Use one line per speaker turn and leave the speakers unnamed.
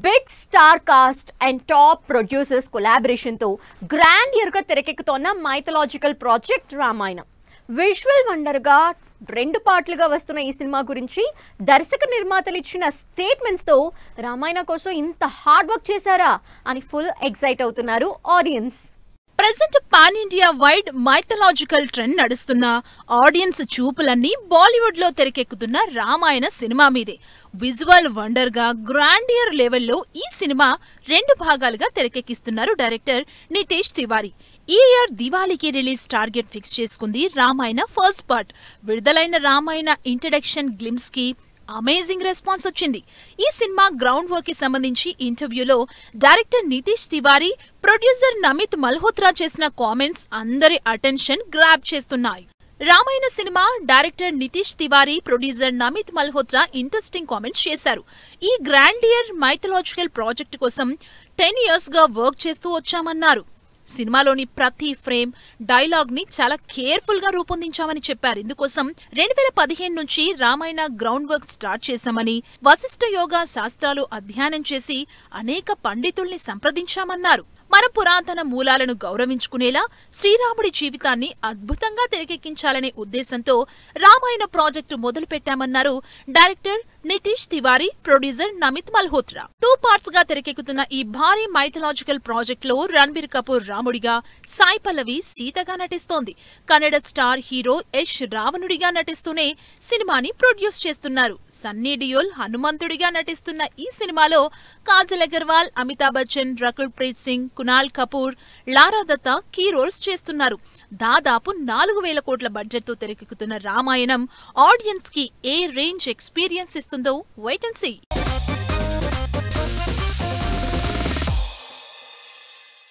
Big star cast and top producers collaboration తో grandeur గా తెరకెక్కుతోన్న mythological project Ramayanam visual wonder గా రెండు పార్ట్లుగా వస్తున్న ఈ సినిమా గురించి దర్శక నిర్మాతలు ఇచ్చిన స్టేట్మెంట్స్ తో రామాయణ కోసం ఇంత హార్డ్ వర్క్ చేశారా అని ఫుల్ ఎక్సైట్ అవుతున్నారు audience.
Present pan India wide mythological trend నడుస్తున్న ఆడియన్స్ చూపులన్నీ బాలీవుడ్ లో తెరకెక్కుతున్న రామాయణ సినిమా మీదే. విజువల్ వండర్ గా గ్రాండియర్ లెవెల్లో ఈ సినిమా రెండు భాగాలుగా తెరకెక్కిస్తున్నారు డైరెక్టర్ నితేష్ తివారీ. ఈ ఇయర్ దివాళీకి రిలీజ్ టార్గెట్ ఫిక్స్ చేసుకుంది రామాయణ ఫస్ట్ పార్ట్. విడుదలైన రామాయణ ఇంట్రడక్షన్ గ్లిమ్స్ కి అమేజింగ్ రెస్పాన్స్ వచ్చింది. ఈ సినిమా గ్రౌండ్ వర్క్ కి సంబంధించి ఇంటర్వ్యూలో డైరెక్టర్ నితేష్ తివారీ, ప్రొడ్యూసర్ నమిత్ మల్హోత్రా చేసిన కామెంట్స్ అందరి అటెన్షన్ గ్రాబ్ చేస్తున్నాయి. Ramayana cinema director Nitesh Tiwari, producer Namit Malhotra interesting comments చేశారు. ఈ గ్రాండియర్ మైథలాజికల్ ప్రాజెక్ట్ కోసం 10 years గా వర్క్ చేస్తూ వచ్చామన్నారు. సినిమాలోని ప్రతి ఫ్రేమ్, డైలాగ్ ని చాలా కేర్ఫుల్ గా రూపొందించామని చెప్పారు. ఇందుకోసం 2015 నుంచి రామాయణ గ్రౌండ్ వర్క్ స్టార్ట్ చేశామని, వశిష్ఠ యోగా శాస్త్రాలు అధ్యయనం చేసి అనేక పండితుల్ని సంప్రదించామన్నారు. మన పురాతన మూలాలను గౌరవించుకునేలా శ్రీరాముడి జీవితాన్ని అద్భుతంగా తెరకెక్కించాలనే ఉద్దేశంతో రామాయణ ప్రాజెక్టు మొదలు పెట్టామన్నారు director Nitesh Tiwari, producer Namit Malhotra. 2 parts గా తెరకెక్కుతున్న ఈ భారీ మైథలాజికల్ ప్రాజెక్ట్ లో రణబీర్ కపూర్ రాముడిగా, సాయి పల్లవి సీతగా నటిస్తోంది. కన్నడ స్టార్ హీరో యష్ రావణుడిగా నటిస్తూనే సినిమాని ప్రొడ్యూస్ చేస్తున్నారు. సన్నీ డియోల్ హనుమంతుడిగా నటిస్తున్న ఈ సినిమాలో కాజల్ అగర్వాల్, అమితాబ్ బచ్చన్, రకుల్ ప్రీత్ సింగ్, కునాల్ కపూర్, లారా దత్తా కీ రోల్స్ చేస్తున్నారు. దాదాపు 4,000 కోట్ల బడ్జెట్ తో తెరకెక్కుతున్న రామాయణం ఆడియన్స్ కి ఏ రేంజ్ ఎక్స్పీరియన్స్ ఇస్తుందో వెయిట్ అండ్ సీ.